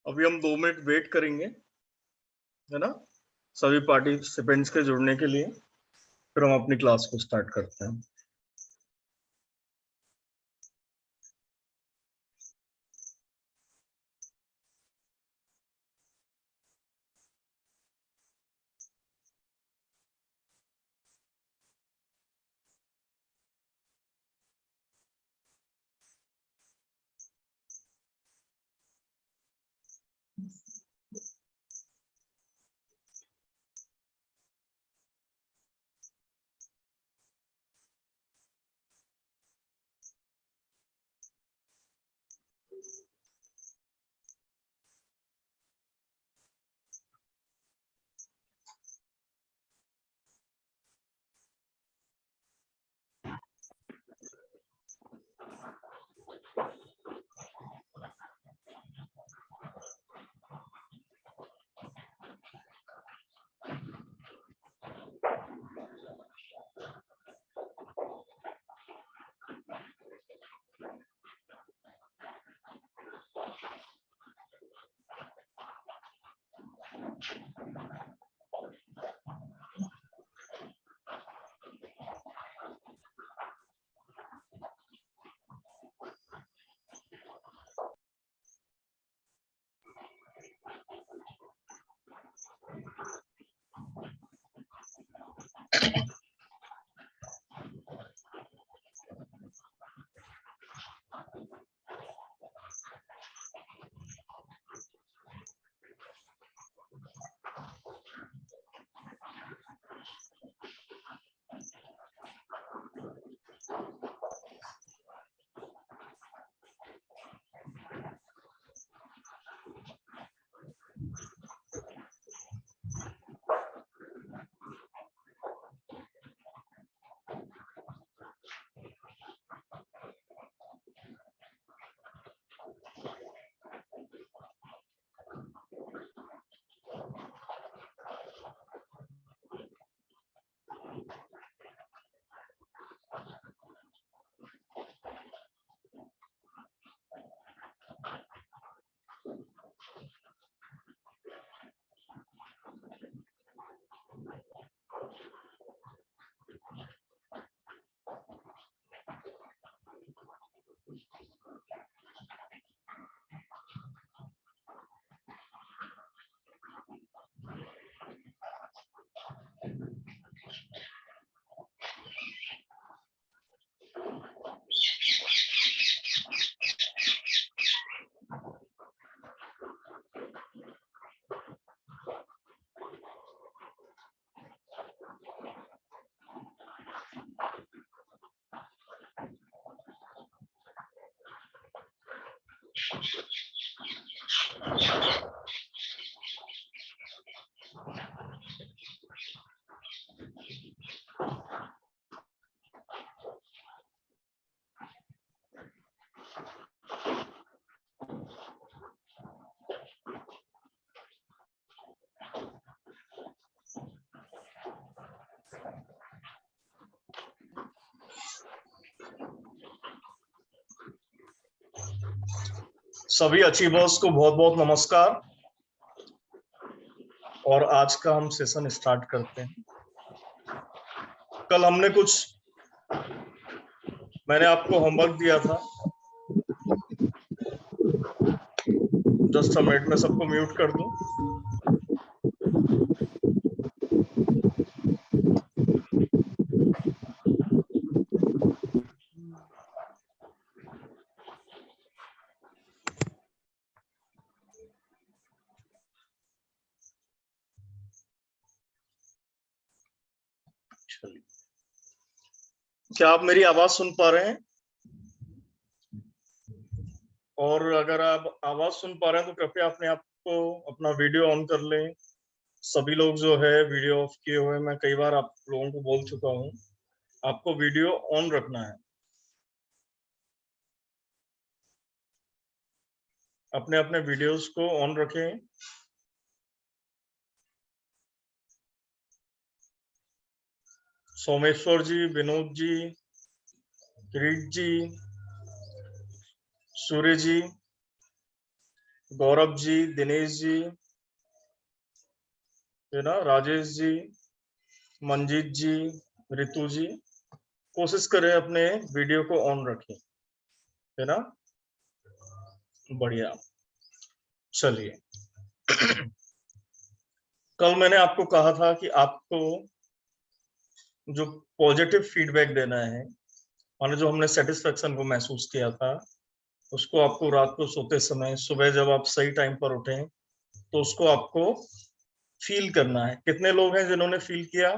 अभी हम 2 minute wait करेंगे, है ना, सभी पार्टिसिपेंट्स के जुड़ने के लिए, फिर हम अपनी क्लास को स्टार्ट करते हैं। सभी अचीवर्स को बहुत बहुत नमस्कार, और आज का हम सेशन स्टार्ट करते हैं। कल हमने मैंने आपको होमवर्क दिया था। जस्ट अ मिनट में सबको म्यूट कर दूं। क्या आप मेरी आवाज सुन पा रहे हैं? और अगर आप आवाज सुन पा रहे हैं तो कृपया अपने आप को अपना वीडियो ऑन कर लें। सभी लोग जो है वीडियो ऑफ किए हुए, मैं कई बार आप लोगों को बोल चुका हूं, आपको वीडियो ऑन रखना है। अपने अपने वीडियोस को ऑन रखें। सोमेश्वर जी, विनोद जी, किरीट जी, सूर्य जी, गौरव जी, दिनेश जी, है ना, राजेश जी, मंजीत जी, रितु जी, कोशिश करें अपने वीडियो को ऑन रखें, है ना। बढ़िया। चलिए, कल मैंने आपको कहा था कि आपको जो पॉजिटिव फीडबैक देना है, माने जो हमने सेटिस्फेक्शन को महसूस किया था, उसको आपको रात को सोते समय, सुबह जब आप सही टाइम पर उठें, तो उसको आपको फील करना है। कितने लोग हैं जिन्होंने फील किया?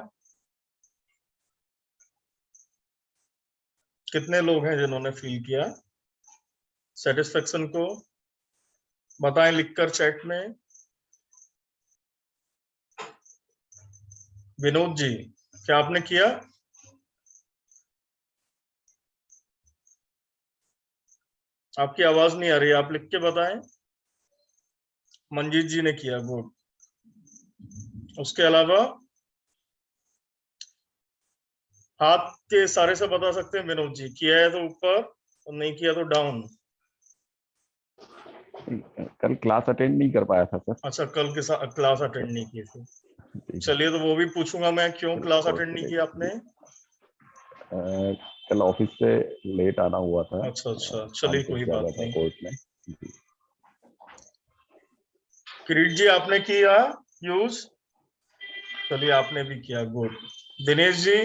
कितने लोग हैं जिन्होंने फील किया सेटिस्फेक्शन को? बताएं लिखकर चैट में। विनोद जी, क्या आपने किया? आपकी आवाज नहीं आ रही, आप लिख के बताएं। मंजीत जी ने किया, गुड। उसके अलावा हाथ के इशारे से बता सकते हैं विनोद जी, किया है तो ऊपर और नहीं किया तो डाउन। कल क्लास अटेंड नहीं कर पाया था सर। अच्छा, कल के क्लास अटेंड नहीं की थी। चलिए, तो वो भी पूछूंगा मैं, क्यों क्लास अटेंड नहीं किया आपने? कल ऑफिस से लेट आना हुआ था। अच्छा अच्छा, काम चलिए कुछ कोई ज्यादा बात था नहीं। कोर्ट में। किरीट जी, आपने किया यूज? चलिए, आपने भी किया, गुड। दिनेश जी,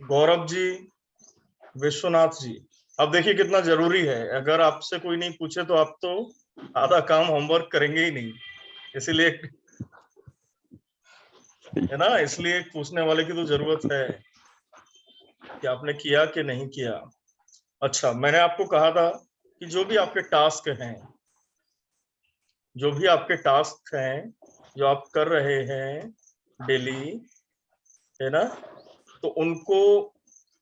गौरव जी, विश्वनाथ जी, अब देखिए कितना जरूरी है। अगर आपसे कोई नहीं पूछे तो आप तो आधा काम होमवर्क करेंगे ही नहीं, इसीलिए, है ना, इसलिए पूछने वाले की तो जरूरत है कि आपने किया कि नहीं किया। अच्छा, मैंने आपको कहा था कि जो भी आपके टास्क हैं, जो भी आपके टास्क हैं, जो आप कर रहे हैं डेली, है ना, तो उनको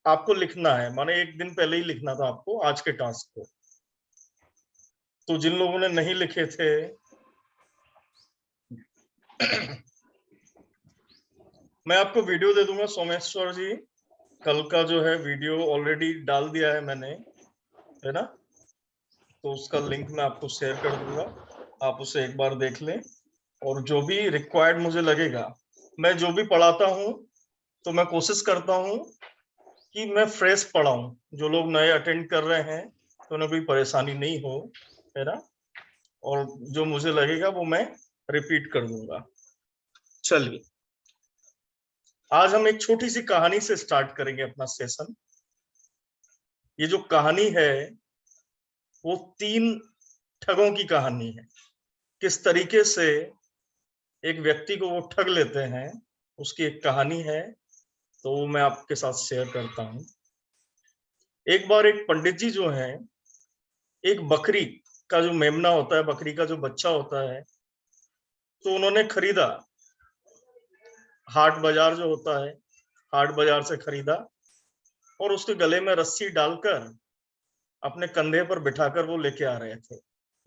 आपको लिखना है। माने एक दिन पहले ही लिखना था आपको आज के टास्क को। तो जिन लोगों ने नहीं लिखे थे, मैं आपको वीडियो दे दूंगा। सोमेश्वर जी, कल का जो है वीडियो ऑलरेडी डाल दिया है मैंने, है ना, तो उसका लिंक मैं आपको शेयर कर दूंगा, आप उसे एक बार देख लें। और जो भी रिक्वायर्ड मुझे लगेगा, मैं जो भी पढ़ाता हूँ तो मैं कोशिश करता हूँ कि मैं फ्रेश पढ़ाऊं। जो लोग नए अटेंड कर रहे हैं तो उन्हें कोई परेशानी नहीं हो, है ना, और जो मुझे लगेगा वो मैं रिपीट कर दूंगा। चलिए, आज हम एक छोटी सी कहानी से स्टार्ट करेंगे अपना सेशन। ये जो कहानी है वो 3 ठगों की कहानी है। किस तरीके से एक व्यक्ति को वो ठग लेते हैं, उसकी एक कहानी है, तो वो मैं आपके साथ शेयर करता हूँ। एक बार एक पंडित जी जो है, एक बकरी का जो मेमना होता है, बकरी का जो बच्चा होता है, तो उन्होंने खरीदा। हाट बाजार जो होता है, हाट बाजार से खरीदा और उसके गले में रस्सी डालकर अपने कंधे पर बिठाकर वो लेके आ रहे थे।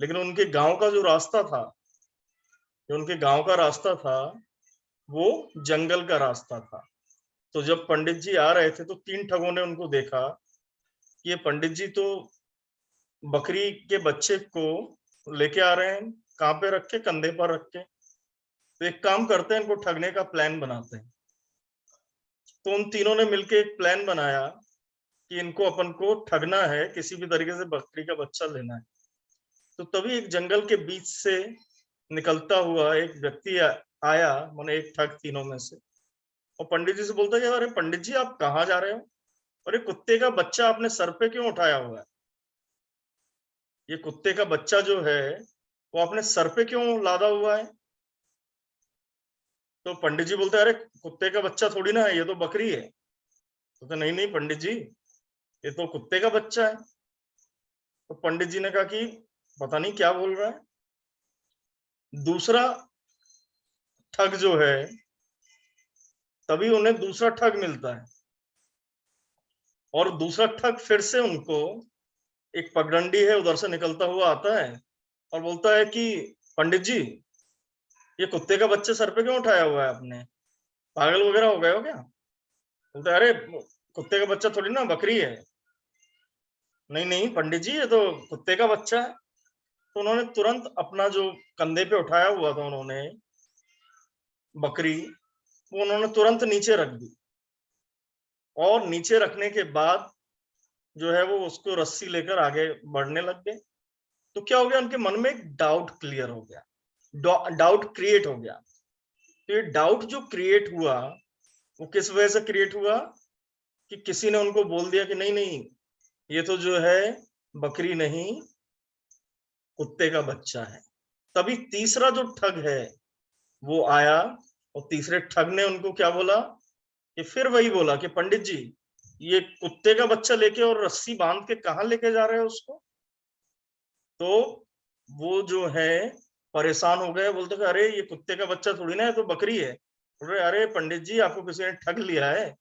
लेकिन उनके गांव का जो रास्ता था, जो उनके गांव का रास्ता था, वो जंगल का रास्ता था। तो जब पंडित जी आ रहे थे तो 3 ठगों ने उनको देखा कि ये पंडित जी तो बकरी के बच्चे को लेके आ रहे हैं, कहाँ पे रख के? कंधे पर रख के। तो एक काम करते हैं, इनको ठगने का प्लान बनाते हैं। तो उन तीनों ने मिलकर एक प्लान बनाया कि इनको अपन को ठगना है, किसी भी तरीके से बकरी का बच्चा लेना है। तो तभी एक जंगल के बीच से निकलता हुआ एक व्यक्ति आया, माने एक ठग तीनों में से, और पंडित जी से बोलता है कि अरे पंडित जी, आप कहाँ जा रहे हो? और ये कुत्ते का बच्चा आपने सर पे क्यों उठाया हुआ है? ये कुत्ते का बच्चा जो है वो आपने सर पे क्यों लादा हुआ है? तो पंडित जी बोलते हैं, अरे कुत्ते का बच्चा थोड़ी ना है, ये तो बकरी है। तो नहीं नहीं पंडित जी, ये तो कुत्ते का बच्चा है। तो पंडित जी ने कहा कि पता नहीं क्या बोल रहा है। दूसरा ठग जो है, तभी उन्हें दूसरा ठग मिलता है, और दूसरा ठग फिर से उनको, एक पगडंडी है उधर से निकलता हुआ आता है और बोलता है कि पंडित जी, ये कुत्ते का बच्चे सर पे क्यों उठाया हुआ है आपने? पागल वगैरह हो गए हो क्या? बोलते, अरे कुत्ते का बच्चा थोड़ी ना, बकरी है। नहीं नहीं पंडित जी, ये तो कुत्ते का बच्चा है। तो उन्होंने तुरंत अपना जो कंधे पे उठाया हुआ था उन्होंने बकरी, वो उन्होंने तुरंत नीचे रख दी, और नीचे रखने के बाद जो है वो उसको रस्सी लेकर आगे बढ़ने लग गए। तो क्या हो गया, उनके मन में एक डाउट क्लियर हो गया, डाउट क्रिएट हो गया। तो ये डाउट जो क्रिएट हुआ, वो किस वजह से क्रिएट हुआ कि किसी ने उनको बोल दिया कि नहीं नहीं, ये तो जो है बकरी नहीं, कुत्ते का बच्चा है। तभी तीसरा जो ठग है वो आया, और तीसरे ठग ने उनको क्या बोला कि फिर वही बोला कि पंडित जी, ये कुत्ते का बच्चा लेके और रस्सी बांध के कहाँ लेके जा रहे हो उसको। तो वो जो है परेशान हो गए, बोलते कि अरे ये कुत्ते का बच्चा थोड़ी ना है, तो बकरी है। बोल रहे अरे पंडित जी, आपको किसी ने ठग लिया है,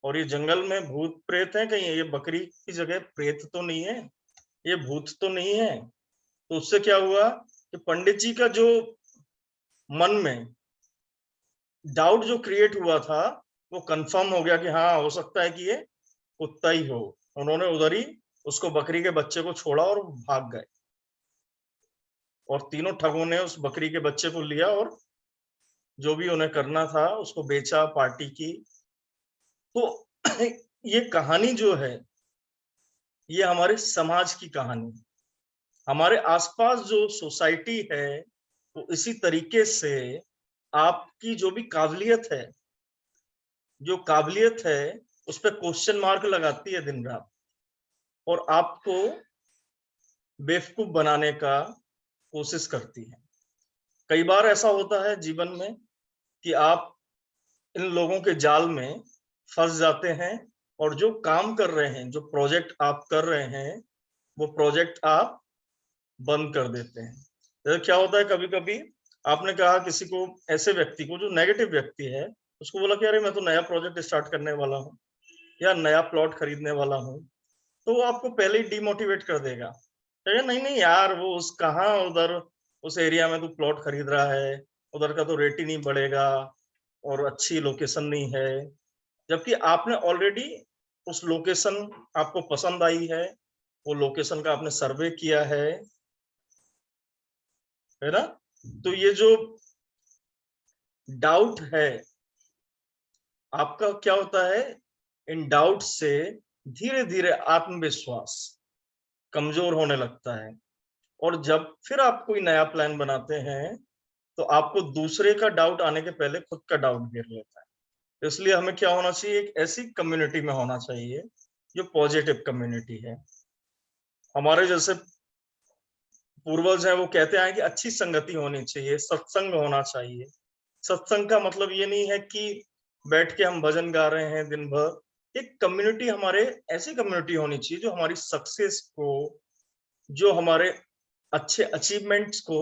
और ये जंगल में भूत प्रेत है कहीं, ये बकरी की जगह प्रेत तो नहीं है, ये भूत तो नहीं है। तो उससे क्या हुआ कि पंडित जी का जो मन में डाउट जो क्रिएट हुआ था, वो कंफर्म हो गया कि हाँ, हो सकता है कि ये कुत्ता ही हो। उन्होंने उधर ही उसको, बकरी के बच्चे को छोड़ा और भाग गए, और तीनों ठगों ने उस बकरी के बच्चे को लिया और जो भी उन्हें करना था उसको बेचा, पार्टी की। तो ये कहानी जो है, ये हमारे समाज की कहानी, हमारे आसपास जो सोसाइटी है, वो इसी तरीके से आपकी जो भी काबिलियत है, जो काबिलियत है उस पर क्वेश्चन मार्क लगाती है दिन रात, और आपको बेवकूफ बनाने का कोशिश करती है। कई बार ऐसा होता है जीवन में कि आप इन लोगों के जाल में फंस जाते हैं, और जो काम कर रहे हैं, जो प्रोजेक्ट आप कर रहे हैं, वो प्रोजेक्ट आप बंद कर देते हैं। जैसे क्या होता है, कभी कभी आपने कहा किसी को, ऐसे व्यक्ति को जो नेगेटिव व्यक्ति है, उसको बोला कि अरे मैं तो नया प्रोजेक्ट स्टार्ट करने वाला हूँ, या नया प्लॉट खरीदने वाला हूँ, तो वो आपको पहले ही डिमोटिवेट कर देगा। नहीं नहीं यार, वो उस कहाँ उधर उस एरिया में तू प्लॉट खरीद रहा है, उधर का तो रेट ही नहीं बढ़ेगा, और अच्छी लोकेशन नहीं है। जबकि आपने ऑलरेडी उस लोकेशन, आपको पसंद आई है, वो लोकेशन का आपने सर्वे किया है ना। तो ये जो डाउट है आपका, क्या होता है, इन डाउट से धीरे धीरे आत्मविश्वास कमजोर होने लगता है, और जब फिर आप कोई नया प्लान बनाते हैं, तो आपको दूसरे का डाउट आने के पहले खुद का डाउट घेर लेता है। इसलिए हमें क्या होना चाहिए, एक ऐसी कम्युनिटी में होना चाहिए जो पॉजिटिव कम्युनिटी है। हमारे जैसे पूर्वज हैं, वो कहते हैं कि अच्छी संगति होनी चाहिए, सत्संग होना चाहिए। सत्संग का मतलब ये नहीं है कि बैठ के हम भजन गा रहे हैं दिन भर। एक कम्युनिटी, हमारे ऐसी कम्युनिटी होनी चाहिए जो हमारी सक्सेस को, जो हमारे अच्छे अचीवमेंट्स को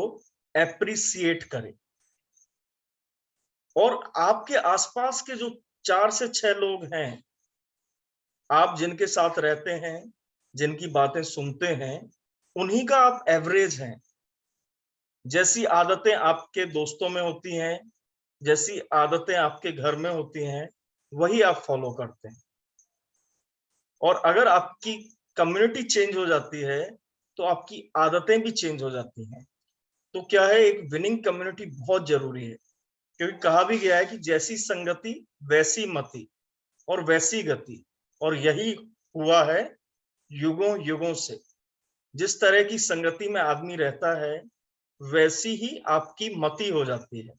एप्रिसिएट करे। और आपके आसपास के जो 4 से 6 लोग हैं, आप जिनके साथ रहते हैं, जिनकी बातें सुनते हैं, उन्हीं का आप एवरेज हैं। जैसी आदतें आपके दोस्तों में होती हैं, जैसी आदतें आपके घर में होती हैं, वही आप फॉलो करते हैं। और अगर आपकी कम्युनिटी चेंज हो जाती है, तो आपकी आदतें भी चेंज हो जाती हैं। तो क्या है, एक विनिंग कम्युनिटी बहुत जरूरी है, क्योंकि कहा भी गया है कि जैसी संगति वैसी मति और वैसी गति, और यही हुआ है युगों युगों से। जिस तरह की संगति में आदमी रहता है, वैसी ही आपकी मति हो जाती है।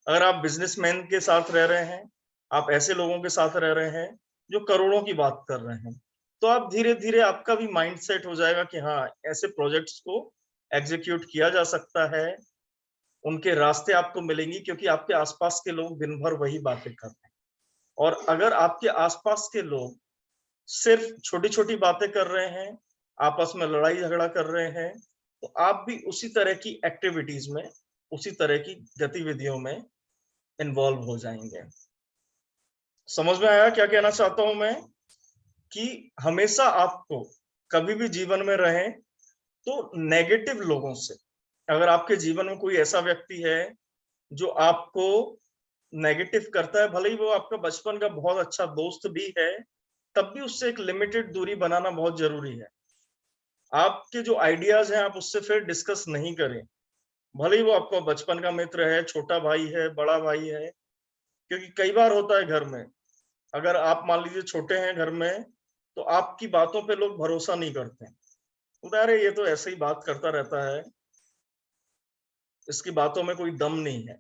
अगर आप बिजनेसमैन के साथ रह रहे हैं, आप ऐसे लोगों के साथ रह रहे हैं जो करोड़ों की बात कर रहे हैं, तो आप धीरे धीरे आपका भी माइंड सेट हो जाएगा कि हाँ, ऐसे प्रोजेक्ट्स को एग्जीक्यूट किया जा सकता है। उनके रास्ते आपको मिलेंगी, क्योंकि आपके आसपास के लोग दिन भर वही बातें कर रहे हैं। और अगर आपके आसपास के लोग सिर्फ छोटी छोटी बातें कर रहे हैं, आपस में लड़ाई झगड़ा कर रहे हैं, तो आप भी उसी तरह की एक्टिविटीज में, उसी तरह की गतिविधियों में इन्वॉल्व हो जाएंगे। समझ में आया क्या कहना चाहता हूं मैं, कि हमेशा आपको कभी भी जीवन में रहें तो नेगेटिव लोगों से, अगर आपके जीवन में कोई ऐसा व्यक्ति है जो आपको नेगेटिव करता है, भले ही वो आपका बचपन का बहुत अच्छा दोस्त भी है, तब भी उससे एक लिमिटेड दूरी बनाना बहुत जरूरी है। आपके जो आइडियाज हैं आप उससे फिर डिस्कस नहीं करें, भले ही वो आपका बचपन का मित्र है, छोटा भाई है, बड़ा भाई है। क्योंकि कई बार होता है घर में, अगर आप मान लीजिए छोटे हैं घर में, तो आपकी बातों पे लोग भरोसा नहीं करते, बोलते अरे ये तो ऐसे ही बात करता रहता है, इसकी बातों में कोई दम नहीं है,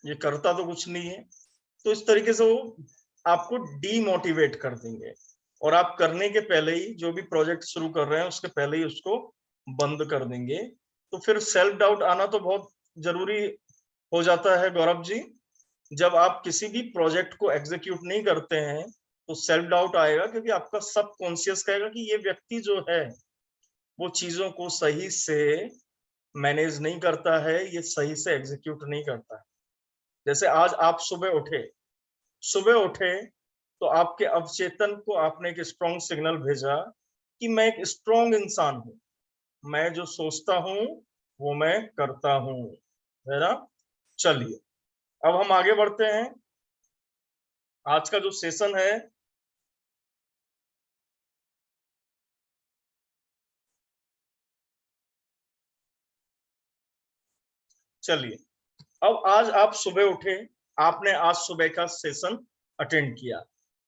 ये करता तो कुछ नहीं है। तो इस तरीके से वो आपको डीमोटिवेट कर देंगे, और आप करने के पहले ही जो भी प्रोजेक्ट शुरू कर रहे हैं उसके पहले ही उसको बंद कर देंगे। तो फिर सेल्फ डाउट आना तो बहुत जरूरी हो जाता है गौरव जी। जब आप किसी भी प्रोजेक्ट को एग्जीक्यूट नहीं करते हैं तो सेल्फ डाउट आएगा, क्योंकि आपका सब कॉन्शियस कहेगा कि ये व्यक्ति जो है वो चीजों को सही से मैनेज नहीं करता है, ये सही से एग्जीक्यूट नहीं करता है। जैसे आज आप सुबह उठे तो आपके अवचेतन को आपने एक स्ट्रॉन्ग सिग्नल भेजा कि मैं एक स्ट्रॉन्ग इंसान हूं, मैं जो सोचता हूं वो मैं करता हूं, है ना। चलिए अब हम आगे बढ़ते हैं। आज का जो सेशन है चलिए, अब आज आप सुबह उठे, आपने आज सुबह का सेशन अटेंड किया,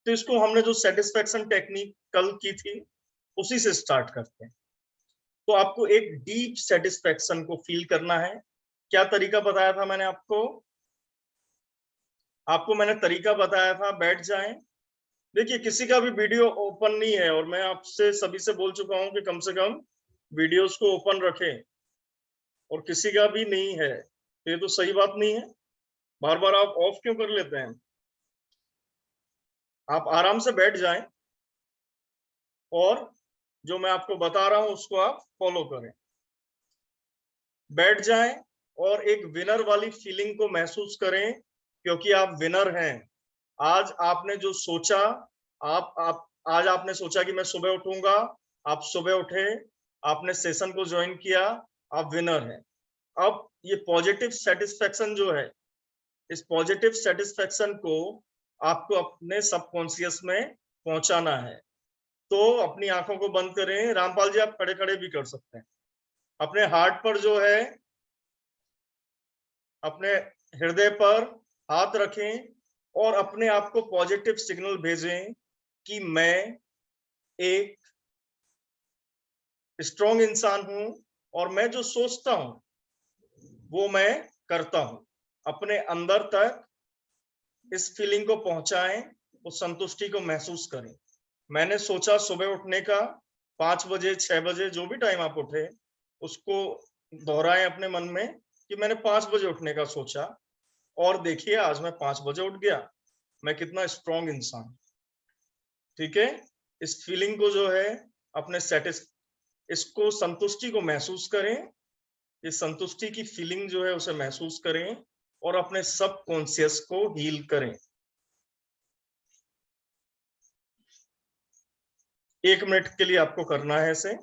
तो इसको हमने जो सेटिस्फेक्शन टेक्निक कल की थी उसी से स्टार्ट करते हैं। तो आपको एक डीप सेटिस्फेक्शन को फील करना है। क्या तरीका बताया था मैंने आपको मैंने तरीका बताया था, बैठ जाएं। देखिए किसी का भी वीडियो ओपन नहीं है, और मैं आपसे सभी से बोल चुका हूं कि कम से कम वीडियोस को ओपन रखें, और किसी का भी नहीं है तो ये तो सही बात नहीं है। बार बार आप ऑफ क्यों कर लेते हैं? आप आराम से बैठ जाएं और जो मैं आपको बता रहा हूं उसको आप फॉलो करें। बैठ जाएं और एक विनर वाली फीलिंग को महसूस करें, क्योंकि आप विनर हैं। आज आपने जो सोचा, आप आज आपने सोचा कि मैं सुबह उठूंगा, आप सुबह उठे, आपने सेशन को ज्वाइन किया, आप विनर हैं। अब ये पॉजिटिव सेटिस्फेक्शन जो है, इस पॉजिटिव सेटिस्फेक्शन को आपको अपने सबकॉन्शियस में पहुंचाना है। तो अपनी आंखों को बंद करें। रामपाल जी आप खड़े खड़े भी कर सकते हैं। अपने हार्ट पर जो है, अपने हृदय पर हाथ रखें और अपने आप को पॉजिटिव सिग्नल भेजें कि मैं एक स्ट्रॉन्ग इंसान हूं, और मैं जो सोचता हूं वो मैं करता हूं। अपने अंदर तक इस फीलिंग को पहुंचाएं, उस संतुष्टि को महसूस करें। मैंने सोचा सुबह उठने का, 5 बजे 6 बजे जो भी टाइम आप उठे उसको दोहराएं अपने मन में कि मैंने 5 बजे उठने का सोचा, और देखिए आज मैं 5 बजे उठ गया, मैं कितना स्ट्रॉन्ग इंसान। ठीक है, इस फीलिंग को जो है अपने इसको संतुष्टि को महसूस करें, इस संतुष्टि की फीलिंग जो है उसे महसूस करें और अपने सब कॉन्शियस को हील करें। 1 मिनट के लिए आपको करना है इसे।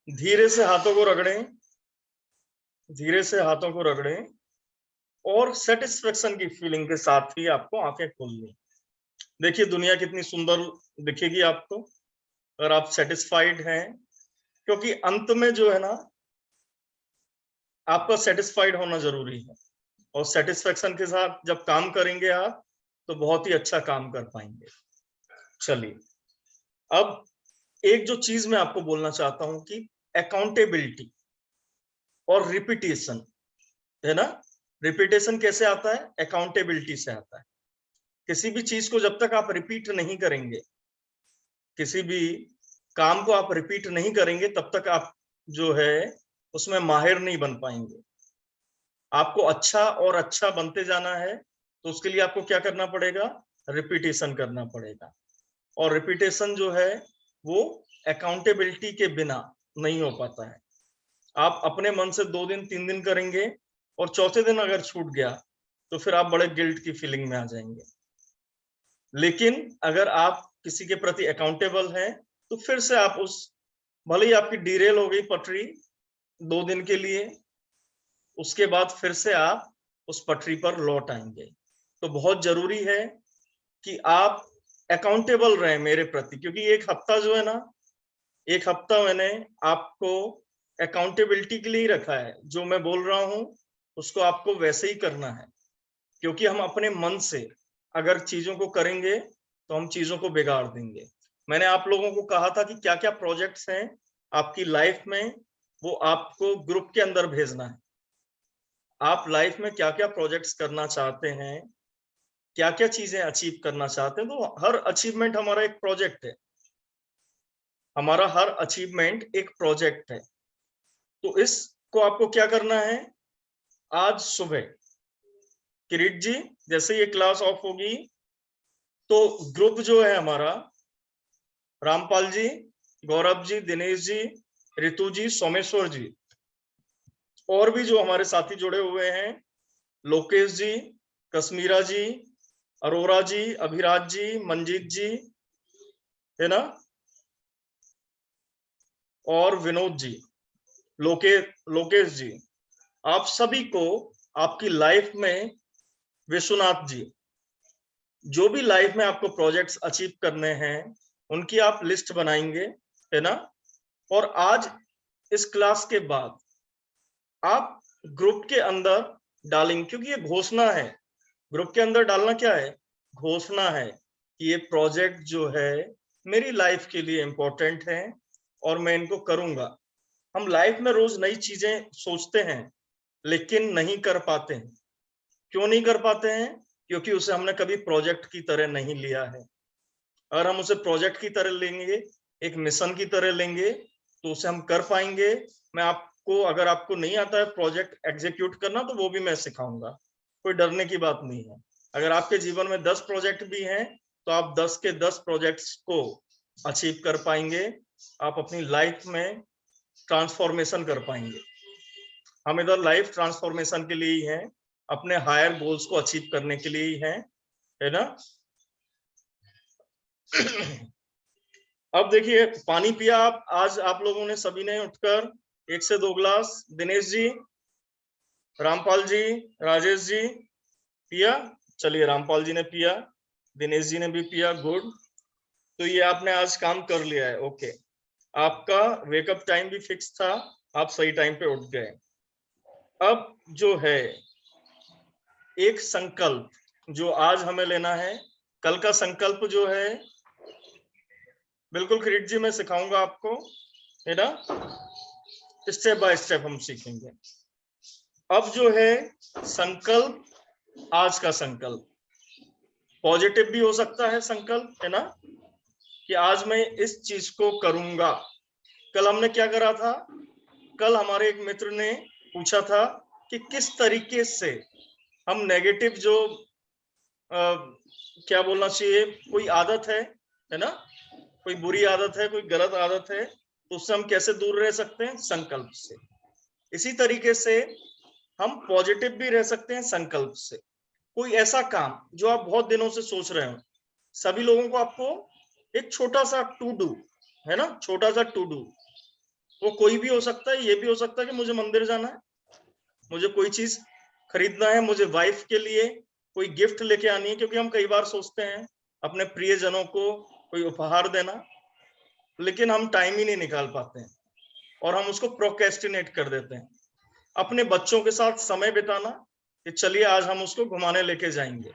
धीरे से हाथों को रगड़ें, धीरे से हाथों को रगड़ें, और सेटिस्फेक्शन की फीलिंग के साथ ही आपको आंखें खोलनी। देखिए दुनिया कितनी सुंदर दिखेगी आपको अगर आप सेटिस्फाइड हैं, क्योंकि अंत में जो है ना आपका सेटिस्फाइड होना जरूरी है, और सेटिस्फेक्शन के साथ जब काम करेंगे आप तो बहुत ही अच्छा काम कर पाएंगे। चलिए अब एक जो चीज मैं आपको बोलना चाहता हूं कि अकाउंटेबिलिटी और रिपीटेशन, है ना, रिपीटेशन कैसे आता है? अकाउंटेबिलिटी से आता है। किसी भी चीज को जब तक आप रिपीट नहीं करेंगे, किसी भी काम को आप रिपीट नहीं करेंगे, तब तक आप जो है उसमें माहिर नहीं बन पाएंगे। आपको अच्छा और अच्छा बनते जाना है, तो उसके लिए आपको क्या करना पड़ेगा? रिपीटेशन करना पड़ेगा। और रिपीटेशन जो है वो अकाउंटेबिलिटी के बिना नहीं हो पाता है। आप अपने मन से 2 दिन 3 दिन करेंगे और चौथे दिन अगर छूट गया तो फिर आप बड़े गिल्ट की फीलिंग में आ जाएंगे। लेकिन अगर आप किसी के प्रति अकाउंटेबल हैं, तो फिर से आप उस, भले ही आपकी डीरेल हो गई पटरी 2 दिन के लिए, उसके बाद फिर से आप उस पटरी पर लौट आएंगे। तो बहुत जरूरी है कि आप अकाउंटेबल रहें मेरे प्रति, क्योंकि एक हफ्ता जो है ना, एक हफ्ता मैंने आपको अकाउंटेबिलिटी के लिए रखा है। जो मैं बोल रहा हूं उसको आपको वैसे ही करना है, क्योंकि हम अपने मन से अगर चीजों को करेंगे तो हम चीजों को बिगाड़ देंगे। मैंने आप लोगों को कहा था कि क्या क्या प्रोजेक्ट्स हैं आपकी लाइफ में, वो आपको ग्रुप के अंदर भेजना है। आप लाइफ में क्या क्या प्रोजेक्ट्स करना चाहते हैं, क्या क्या चीजें अचीव करना चाहते हैं, तो हर अचीवमेंट हमारा एक प्रोजेक्ट है। हमारा हर अचीवमेंट एक प्रोजेक्ट है। तो इसको आपको क्या करना है? आज सुबह किरीट जी, जैसे ये क्लास ऑफ होगी तो ग्रुप जो है हमारा, रामपाल जी, गौरव जी, दिनेश जी, रितु जी, सोमेश्वर जी, और भी जो हमारे साथी जुड़े हुए हैं, लोकेश जी, कश्मीरा जी, अरोरा जी, अभिराज जी, मंजीत जी, है ना, और विनोद जी, लोकेश जी, आप सभी को आपकी लाइफ में, विश्वनाथ जी, जो भी लाइफ में आपको प्रोजेक्ट्स अचीव करने हैं उनकी आप लिस्ट बनाएंगे, है ना। और आज इस क्लास के बाद आप ग्रुप के अंदर डालेंगे, क्योंकि ये घोषणा है। ग्रुप के अंदर डालना क्या है? घोषणा है कि ये प्रोजेक्ट जो है मेरी लाइफ के लिए इंपॉर्टेंट है और मैं इनको करूंगा। हम लाइफ में रोज नई चीजें सोचते हैं लेकिन नहीं कर पाते हैं। क्यों नहीं कर पाते हैं? क्योंकि उसे हमने कभी प्रोजेक्ट की तरह नहीं लिया है। अगर हम उसे प्रोजेक्ट की तरह लेंगे, एक मिशन की तरह लेंगे, तो उसे हम कर पाएंगे। मैं आपको, अगर आपको नहीं आता है प्रोजेक्ट एग्जीक्यूट करना, तो वो भी मैं सिखाऊंगा, कोई डरने की बात नहीं है। अगर आपके जीवन में 10 प्रोजेक्ट भी हैं तो आप 10 के 10 प्रोजेक्ट्स को अचीव कर पाएंगे। आप अपनी लाइफ में ट्रांसफॉर्मेशन कर पाएंगे। हम इधर लाइफ ट्रांसफॉर्मेशन के लिए ही हैं, अपने हायर गोल्स को अचीव करने के लिए ही हैं, है ना। अब देखिए, पानी पिया आप, आज आप लोगों ने सभी ने उठकर 1 से 2 गिलास? दिनेश जी, रामपाल जी, राजेश जी, पिया? चलिए, रामपाल जी ने पिया, दिनेश जी ने भी पिया, गुड। तो ये आपने आज काम कर लिया है, ओके। आपका वेकअप टाइम भी फिक्स था, आप सही टाइम पे उठ गए। अब जो है एक संकल्प जो आज हमें लेना है, कल का संकल्प जो है, बिल्कुल किरीट जी मैं सिखाऊंगा आपको, है ना, स्टेप बाय स्टेप हम सीखेंगे। अब जो है संकल्प, आज का संकल्प पॉजिटिव भी हो सकता है संकल्प, है ना, कि आज मैं इस चीज को करूंगा। कल हमने क्या करा था? कल हमारे एक मित्र ने पूछा था कि किस तरीके से हम नेगेटिव जो क्या बोलना चाहिए, कोई आदत है ना, कोई बुरी आदत है, कोई गलत आदत है, तो उससे हम कैसे दूर रह सकते हैं? संकल्प से। इसी तरीके से हम पॉजिटिव भी रह सकते हैं संकल्प से। कोई ऐसा काम जो आप बहुत दिनों से सोच रहे हो, सभी लोगों को आपको एक छोटा सा टू डू, है ना, छोटा सा टू डू, वो कोई भी हो सकता है। ये भी हो सकता है कि मुझे मंदिर जाना है, मुझे कोई चीज खरीदना है, मुझे वाइफ के लिए कोई गिफ्ट लेके आनी है, क्योंकि हम कई बार सोचते हैं अपने प्रियजनों को कोई उपहार देना, लेकिन हम टाइम ही नहीं निकाल पाते हैं और हम उसको प्रोक्रेस्टिनेट कर देते हैं। अपने बच्चों के साथ समय बिताना, कि चलिए आज हम उसको घुमाने लेके जाएंगे,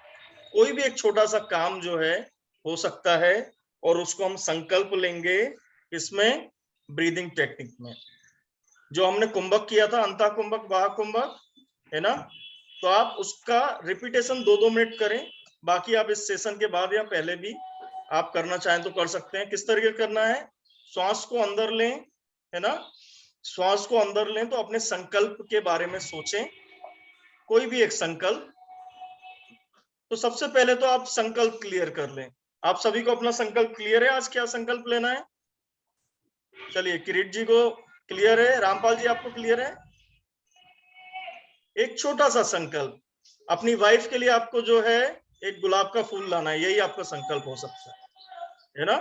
कोई भी एक छोटा सा काम जो है हो सकता है, और उसको हम संकल्प लेंगे इसमें, ब्रीदिंग टेक्निक में। जो हमने कुंभक किया था, अंता कुंभक, बाह कुंभक, है ना, तो आप उसका रिपीटेशन 2-2 मिनट करें। बाकी आप इस सेशन के बाद या पहले भी आप करना चाहें तो कर सकते हैं। किस तरीके करना है, श्वास को अंदर लें, है ना, श्वास को अंदर लें तो अपने संकल्प के बारे में सोचें, कोई भी एक संकल्प। तो सबसे पहले तो आप संकल्प क्लियर कर लें। आप सभी को अपना संकल्प क्लियर है, आज क्या संकल्प लेना है? चलिए, किरीट जी को क्लियर है, रामपाल जी आपको क्लियर है? एक छोटा सा संकल्प, अपनी वाइफ के लिए आपको जो है एक गुलाब का फूल लाना है, यही आपका संकल्प हो सकता है ना।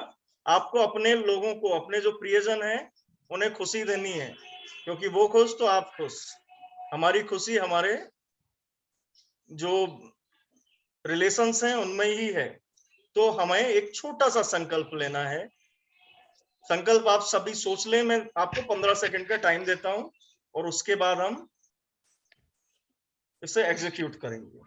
आपको अपने लोगों को, अपने जो प्रियजन है उन्हें खुशी देनी है, क्योंकि वो खुश तो आप खुश। हमारी खुशी हमारे जो रिलेशंस हैं उनमें ही है। तो हमें एक छोटा सा संकल्प लेना है। संकल्प आप सभी सोच लें, मैं आपको 15 सेकंड का टाइम देता हूं और उसके बाद हम इसे एग्जीक्यूट करेंगे।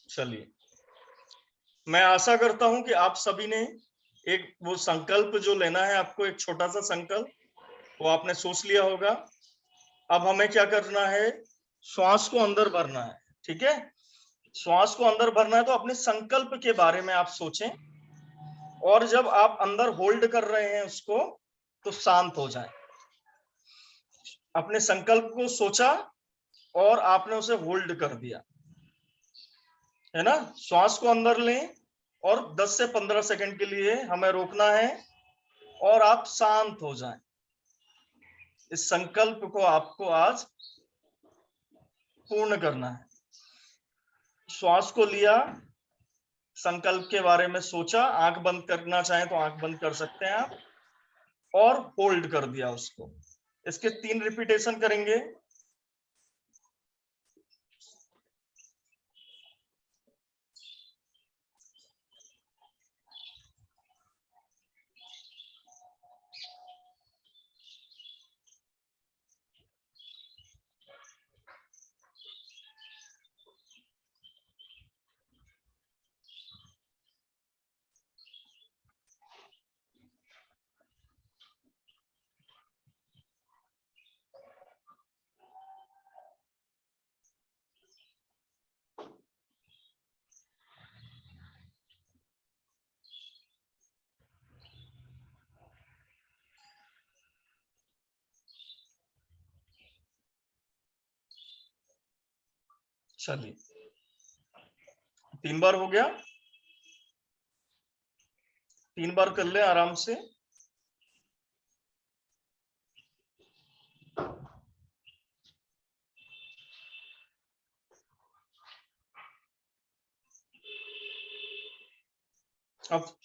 चलिए, मैं आशा करता हूं कि आप सभी ने एक वो संकल्प जो लेना है आपको, एक छोटा सा संकल्प, वो आपने सोच लिया होगा। अब हमें क्या करना है, श्वास को अंदर भरना है। ठीक है, श्वास को अंदर भरना है तो अपने संकल्प के बारे में आप सोचें, और जब आप अंदर होल्ड कर रहे हैं उसको तो शांत हो जाए। अपने संकल्प को सोचा और आपने उसे होल्ड कर दिया, है ना। श्वास को अंदर लें और 10 से 15 सेकंड के लिए हमें रोकना है और आप शांत हो जाएं। इस संकल्प को आपको आज पूर्ण करना है। श्वास को लिया, संकल्प के बारे में सोचा, आंख बंद करना चाहें तो आंख बंद कर सकते हैं आप, और होल्ड कर दिया उसको। इसके 3 रिपीटेशन करेंगे। चलिए, 3 बार हो गया, 3 बार कर ले आराम से। अब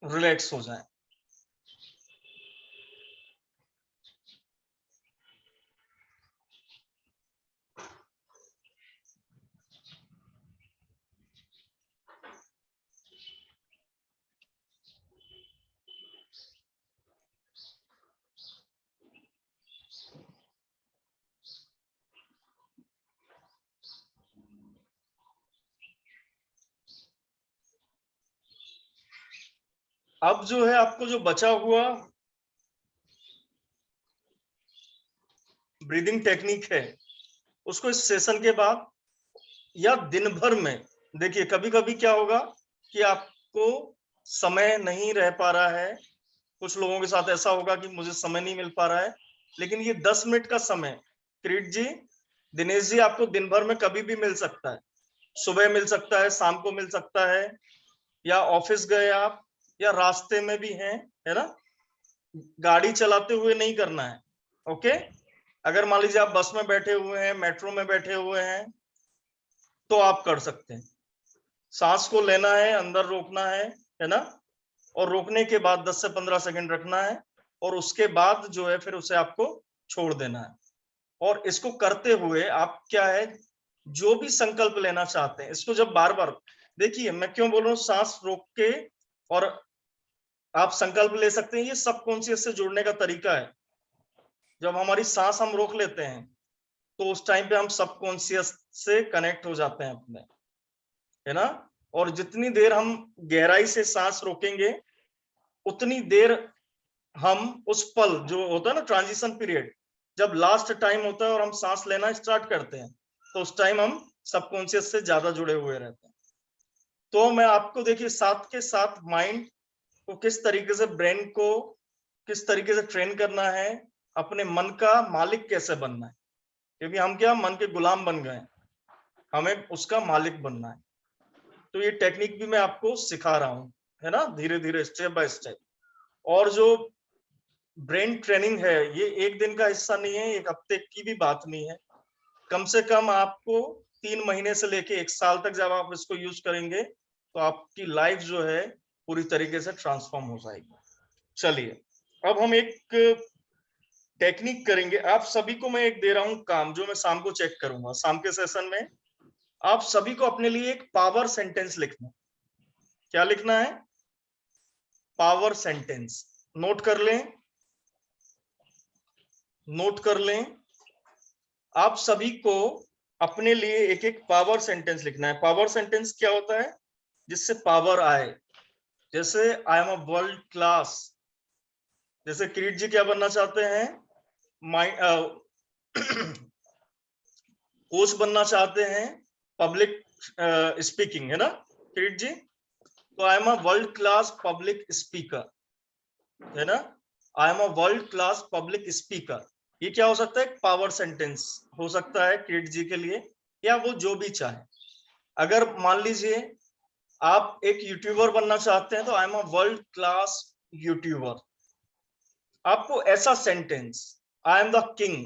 रिलैक्स हो जाएं। अब जो है आपको जो बचा हुआ ब्रीदिंग टेक्निक है उसको इस सेशन के बाद या दिन भर में, देखिए कभी कभी क्या होगा कि आपको समय नहीं रह पा रहा है, कुछ लोगों के साथ ऐसा होगा कि मुझे समय नहीं मिल पा रहा है, लेकिन ये 10 मिनट का समय किरीट जी, दिनेश जी, आपको दिन भर में कभी भी मिल सकता है। सुबह मिल सकता है, शाम को मिल सकता है, या ऑफिस गए आप, या रास्ते में भी हैं, है ना। गाड़ी चलाते हुए नहीं करना है, ओके। अगर मान लीजिए आप बस में बैठे हुए हैं, मेट्रो में बैठे हुए हैं, तो आप कर सकते हैं। सांस को लेना है, अंदर रोकना है ना, और रोकने के बाद 10 से 15 सेकंड रखना है, और उसके बाद जो है फिर उसे आपको छोड़ देना है। और इसको करते हुए आप क्या है, जो भी संकल्प लेना चाहते हैं, इसको जब बार बार, देखिए मैं क्यों बोल रहा हूँ, सांस रोक के और आप संकल्प ले सकते हैं, ये सबकॉन्शियस से जुड़ने का तरीका है। जब हमारी सांस हम रोक लेते हैं तो उस टाइम पे हम सबकॉन्शियस से कनेक्ट हो जाते हैं अपने। है ना। और जितनी देर हम गहराई से सांस रोकेंगे उतनी देर हम उस पल जो होता है ना ट्रांजिशन पीरियड, जब लास्ट टाइम होता है और हम सांस लेना स्टार्ट करते हैं, तो उस टाइम हम सबकॉन्शियस से ज्यादा जुड़े हुए रहते हैं। तो मैं आपको देखिए साथ के साथ माइंड को किस तरीके से, ब्रेन को किस तरीके से ट्रेन करना है, अपने मन का मालिक कैसे बनना है, क्योंकि हम क्या मन के गुलाम बन गए, हमें उसका मालिक बनना है। तो ये टेक्निक भी मैं आपको सिखा रहा हूँ, है ना, धीरे धीरे स्टेप बाय स्टेप। और जो ब्रेन ट्रेनिंग है ये एक दिन का हिस्सा नहीं है, एक हफ्ते की भी बात नहीं है। कम से कम आपको 3 महीने से लेके 1 साल तक जब आप इसको यूज करेंगे तो आपकी लाइफ जो है पूरी तरीके से ट्रांसफॉर्म हो जाएगी। चलिए अब हम एक टेक्निक करेंगे। आप सभी को मैं एक दे रहा हूं काम, जो मैं शाम को चेक करूंगा। शाम के सेशन में आप सभी को अपने लिए एक पावर सेंटेंस लिखना है। क्या लिखना है? Power sentence. नोट कर लें, नोट कर लें। आप सभी को अपने लिए एक एक पावर सेंटेंस लिखना है। पावर सेंटेंस क्या होता है? जिससे पावर आए। जैसे I am a world class, जैसे किरीट जी क्या बनना चाहते हैं? कोच बनना चाहते हैं पब्लिक स्पीकिंग, है ना किरीट जी? तो I am a world class public speaker, है ना। I am a world class public speaker, ये क्या हो सकता है? पावर सेंटेंस हो सकता है किरीट जी के लिए, या वो जो भी चाहे। अगर मान लीजिए आप एक यूट्यूबर बनना चाहते हैं तो I am a world class YouTuber. आपको ऐसा sentence, I am the king,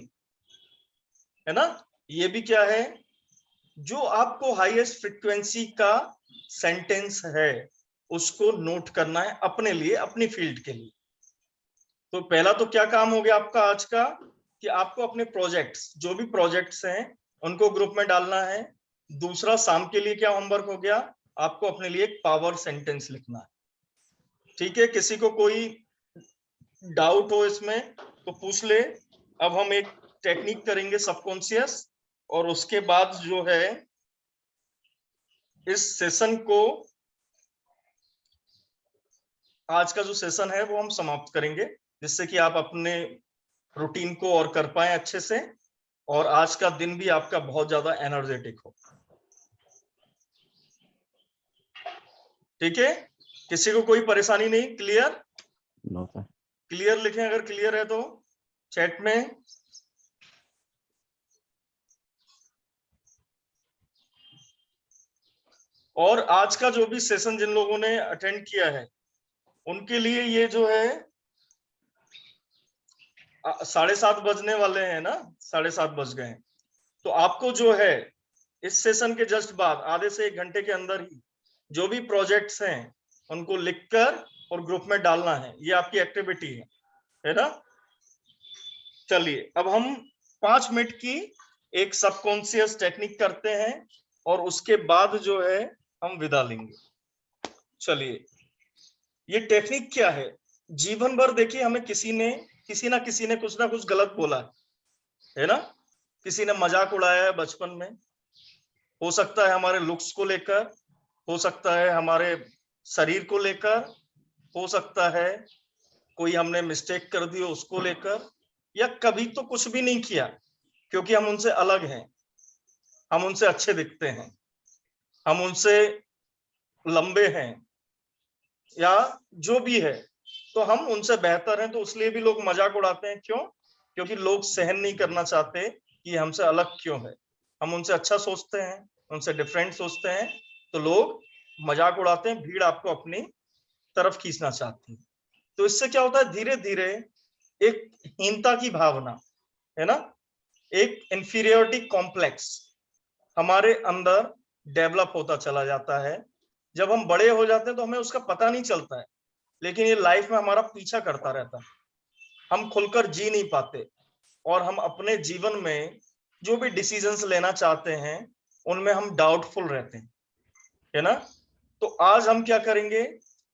है ना, ये भी क्या है? जो आपको हाईएस्ट फ्रीक्वेंसी का सेंटेंस है उसको नोट करना है अपने लिए, अपनी फील्ड के लिए। तो पहला तो क्या काम हो गया आपका आज का, कि आपको अपने प्रोजेक्ट्स, जो भी प्रोजेक्ट्स हैं उनको ग्रुप में डालना है। दूसरा, शाम के लिए क्या होमवर्क हो गया? आपको अपने लिए एक पावर सेंटेंस लिखना है। ठीक है, किसी को कोई डाउट हो इसमें तो पूछ ले। अब हम एक टेक्निक करेंगे सबकॉन्शियस, और उसके बाद जो है इस सेशन को, आज का जो सेशन है वो हम समाप्त करेंगे, जिससे कि आप अपने रूटीन को और कर पाए अच्छे से, और आज का दिन भी आपका बहुत ज्यादा एनर्जेटिक हो। ठीक है, किसी को कोई परेशानी नहीं? क्लियर? No sir. क्लियर लिखें अगर क्लियर है तो चैट में। और आज का जो भी सेशन जिन लोगों ने अटेंड किया है उनके लिए ये जो है 7:30 बजने वाले हैं ना, 7:30 बज गए। तो आपको जो है इस सेशन के जस्ट बाद आधे से 1 घंटे के अंदर ही जो भी प्रोजेक्ट्स हैं उनको लिखकर और ग्रुप में डालना है। ये आपकी एक्टिविटी है ना। चलिए अब हम 5 मिनट की एक सबकॉन्शियस टेक्निक करते हैं और उसके बाद जो है हम विदा लेंगे। चलिए, ये टेक्निक क्या है? जीवन भर देखिए हमें किसी ना कुछ गलत बोला है ना। किसी ने मजाक उड़ाया है बचपन में, हो सकता है हमारे लुक्स को लेकर, हो सकता है हमारे शरीर को लेकर, हो सकता है कोई हमने मिस्टेक कर दी उसको लेकर, या कभी तो कुछ भी नहीं किया क्योंकि हम उनसे अलग हैं, हम उनसे अच्छे दिखते हैं, हम उनसे लंबे हैं, या जो भी है, तो हम उनसे बेहतर हैं, तो इसलिए भी लोग मजाक उड़ाते हैं। क्यों? क्योंकि लोग सहन नहीं करना चाहते कि हमसे अलग क्यों है। हम उनसे अच्छा सोचते हैं, उनसे डिफरेंट सोचते हैं, तो लोग मजाक उड़ाते हैं, भीड़ आपको अपनी तरफ खींचना चाहती है। तो इससे क्या होता है? धीरे धीरे एक हीनता की भावना, है ना, एक इंफीरियोरिटी कॉम्प्लेक्स हमारे अंदर डेवलप होता चला जाता है। जब हम बड़े हो जाते हैं तो हमें उसका पता नहीं चलता है, लेकिन ये लाइफ में हमारा पीछा करता रहता है। हम खुलकर जी नहीं पाते, और हम अपने जीवन में जो भी डिसीजंस लेना चाहते हैं उनमें हम डाउटफुल रहते हैं, है ना। तो आज हम क्या करेंगे?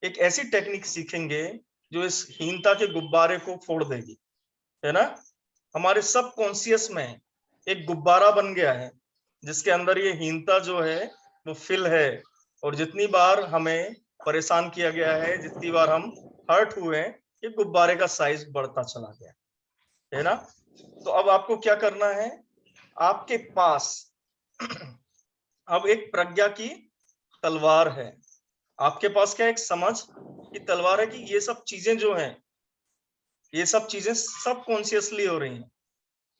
एक ऐसी टेक्निक सीखेंगे जो इस हीनता के गुब्बारे को फोड़ देगी, है ना। हमारे सब कॉन्शियस में एक गुब्बारा बन गया है जिसके अंदर ये हीनता जो है वो फिल है, और जितनी बार हमें परेशान किया गया है, जितनी बार हम हर्ट हुए हैं, ये गुब्बारे का साइज बढ़ता चला गया है ना। तो अब आपको क्या करना है, आपके पास अब एक प्रज्ञा की तलवार है, आपके पास क्या एक समझ की तलवार है कि ये सब चीजें जो हैं, ये सब चीजें सब कॉन्शियसली हो रही हैं,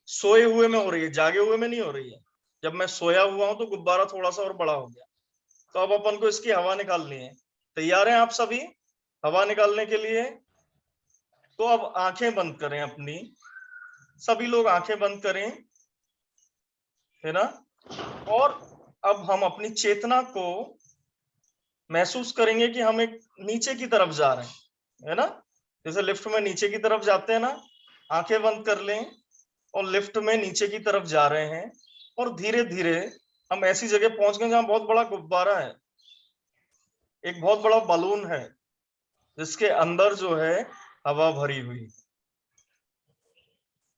सोए हुए में हो रही है, जागे हुए में नहीं हो रही है। जब मैं सोया हुआ हूं तो गुब्बारा थोड़ा सा और बड़ा हो गया। तो अब अपन को इसकी हवा निकालनी है। तैयार हैं आप सभी हवा निकालने के लिए? तो अब आंखें बंद करें अपनी, सभी लोग आंखें बंद करें, है ना। और अब हम अपनी चेतना को महसूस करेंगे कि हम एक नीचे की तरफ जा रहे हैं, है ना। जैसे लिफ्ट में नीचे की तरफ जाते हैं ना, आंखें बंद कर लें और लिफ्ट में नीचे की तरफ जा रहे हैं, और धीरे धीरे हम ऐसी जगह पहुंच गए जहां बहुत बड़ा गुब्बारा है, एक बहुत बड़ा बलून है जिसके अंदर जो है हवा भरी हुई।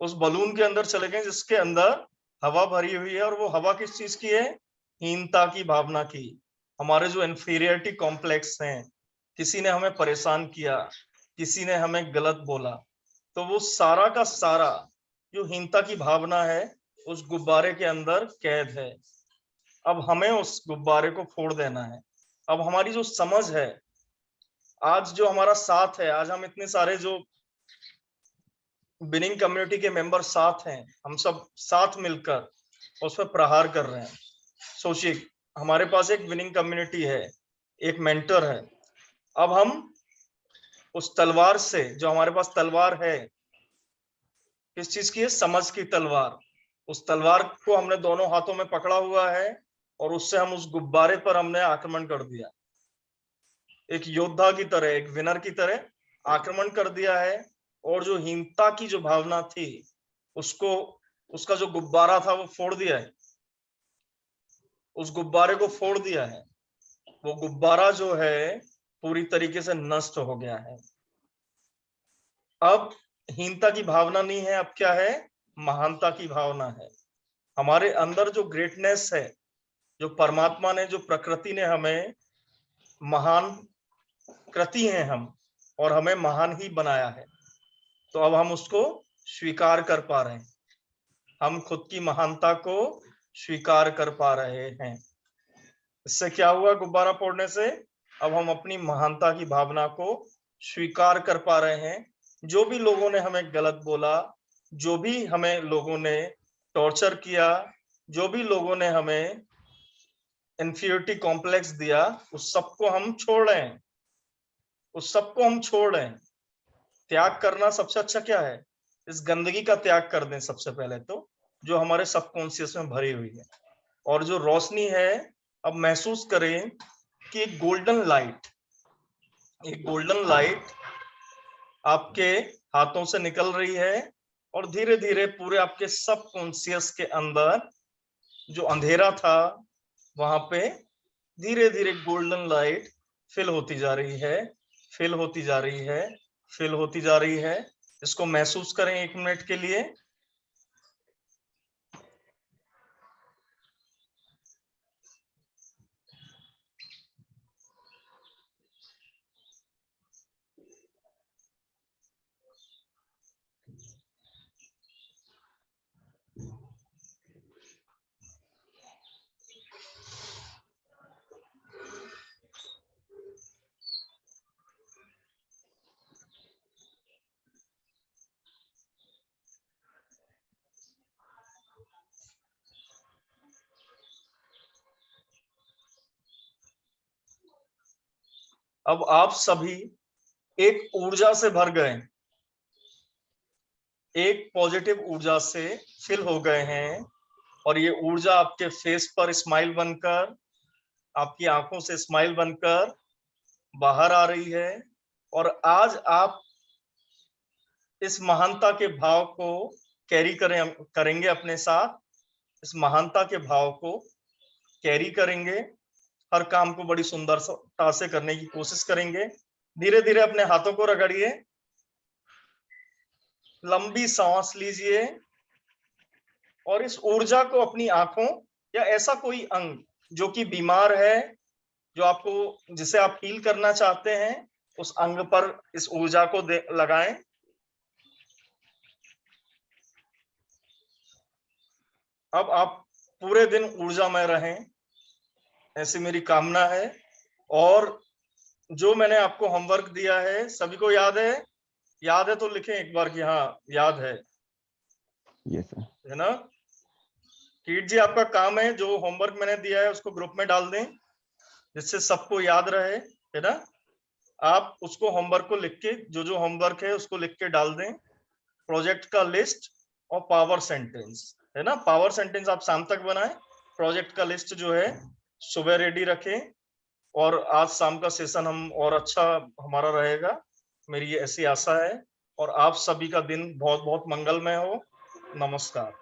उस बलून के अंदर चले गए जिसके अंदर हवा भरी हुई है, और वो हवा किस चीज की है? हीनता की भावना की। हमारे जो इन्फीरियरिटी कॉम्प्लेक्स हैं, किसी ने हमें परेशान किया, किसी ने हमें गलत बोला, तो वो सारा का सारा जो हीनता की भावना है उस गुब्बारे के अंदर कैद है। अब हमें उस गुब्बारे को फोड़ देना है। अब हमारी जो समझ है, आज जो हमारा साथ है, आज हम इतने सारे जो विनिंग कम्युनिटी के मेंबर साथ हैं, हम सब साथ मिलकर उस पर प्रहार कर रहे हैं। सोचिए, हमारे पास एक विनिंग कम्युनिटी है, एक मेंटर है। अब हम उस तलवार से, जो हमारे पास तलवार है, किस चीज की है? समझ की तलवार। उस तलवार को हमने दोनों हाथों में पकड़ा हुआ है और उससे हम उस गुब्बारे पर हमने आक्रमण कर दिया। एक योद्धा की तरह, एक विनर की तरह आक्रमण कर दिया है, और जो हीनता की जो भावना थी उसको, उसका जो गुब्बारा था वो फोड़ दिया है। उस गुब्बारे को फोड़ दिया है। वो गुब्बारा जो है पूरी तरीके से नष्ट हो गया है। अब हीनता की भावना नहीं है, अब क्या है? महानता की भावना है। हमारे अंदर जो ग्रेटनेस है, जो परमात्मा ने, जो प्रकृति ने हमें महान कृति हैं हम, और हमें महान ही बनाया है। तो अब हम उसको स्वीकार कर पा रहे हैं, हम खुद की महानता को स्वीकार कर पा रहे हैं। इससे क्या हुआ? गुब्बारा फोड़ने से अब हम अपनी महानता की भावना को स्वीकार कर पा रहे हैं। जो भी लोगों ने हमें गलत बोला, जो भी हमें लोगों ने टॉर्चर किया, जो भी लोगों ने हमें इन्फीरियरिटी कॉम्प्लेक्स दिया, उस सबको हम छोड़ रहे हैं, उस सबको हम छोड़ रहे हैं। त्याग करना सबसे अच्छा क्या है? इस गंदगी का त्याग कर दें सबसे पहले तो, जो हमारे सबकॉन्शियस में भरी हुई है। और जो रोशनी है, अब महसूस करें कि एक गोल्डन लाइट, एक गोल्डन लाइट आपके हाथों से निकल रही है, और धीरे धीरे पूरे आपके सबकॉन्शियस के अंदर जो अंधेरा था वहां पे धीरे धीरे गोल्डन लाइट फिल होती जा रही है, फिल होती जा रही है, फिल होती जा रही है। इसको महसूस करें 1 मिनट के लिए। अब आप सभी एक ऊर्जा से भर गए, एक पॉजिटिव ऊर्जा से फिल हो गए हैं, और ये ऊर्जा आपके फेस पर स्माइल बनकर, आपकी आंखों से स्माइल बनकर बाहर आ रही है। और आज आप इस महानता के भाव को कैरी करेंगे अपने साथ, इस महानता के भाव को कैरी करेंगे, हर काम को बड़ी सुंदरता से करने की कोशिश करेंगे। धीरे धीरे अपने हाथों को रगड़िए, लंबी सांस लीजिए, और इस ऊर्जा को अपनी आंखों या ऐसा कोई अंग जो कि बीमार है, जो आपको, जिसे आप हील करना चाहते हैं, उस अंग पर इस ऊर्जा को लगाएं। अब आप पूरे दिन ऊर्जामय रहें, ऐसी मेरी कामना है। और जो मैंने आपको होमवर्क दिया है, सभी को याद है? याद है तो लिखें एक बार कि हाँ याद है। Yes sir. है ना? कीट जी, आपका काम है जो होमवर्क मैंने दिया है उसको ग्रुप में डाल दें, जिससे सबको याद रहे। है ना? आप उसको होमवर्क को लिख के, जो होमवर्क है उसको लिख के डाल दें। प्रोजेक्ट का लिस्ट और पावर सेंटेंस, है ना? पावर सेंटेंस आप शाम तक बनाएं, प्रोजेक्ट का लिस्ट जो है सुबह रेडी रखें। और आज शाम का सेशन हम और अच्छा हमारा रहेगा, मेरी ऐसी आशा है। और आप सभी का दिन बहुत बहुत मंगलमय हो। नमस्कार।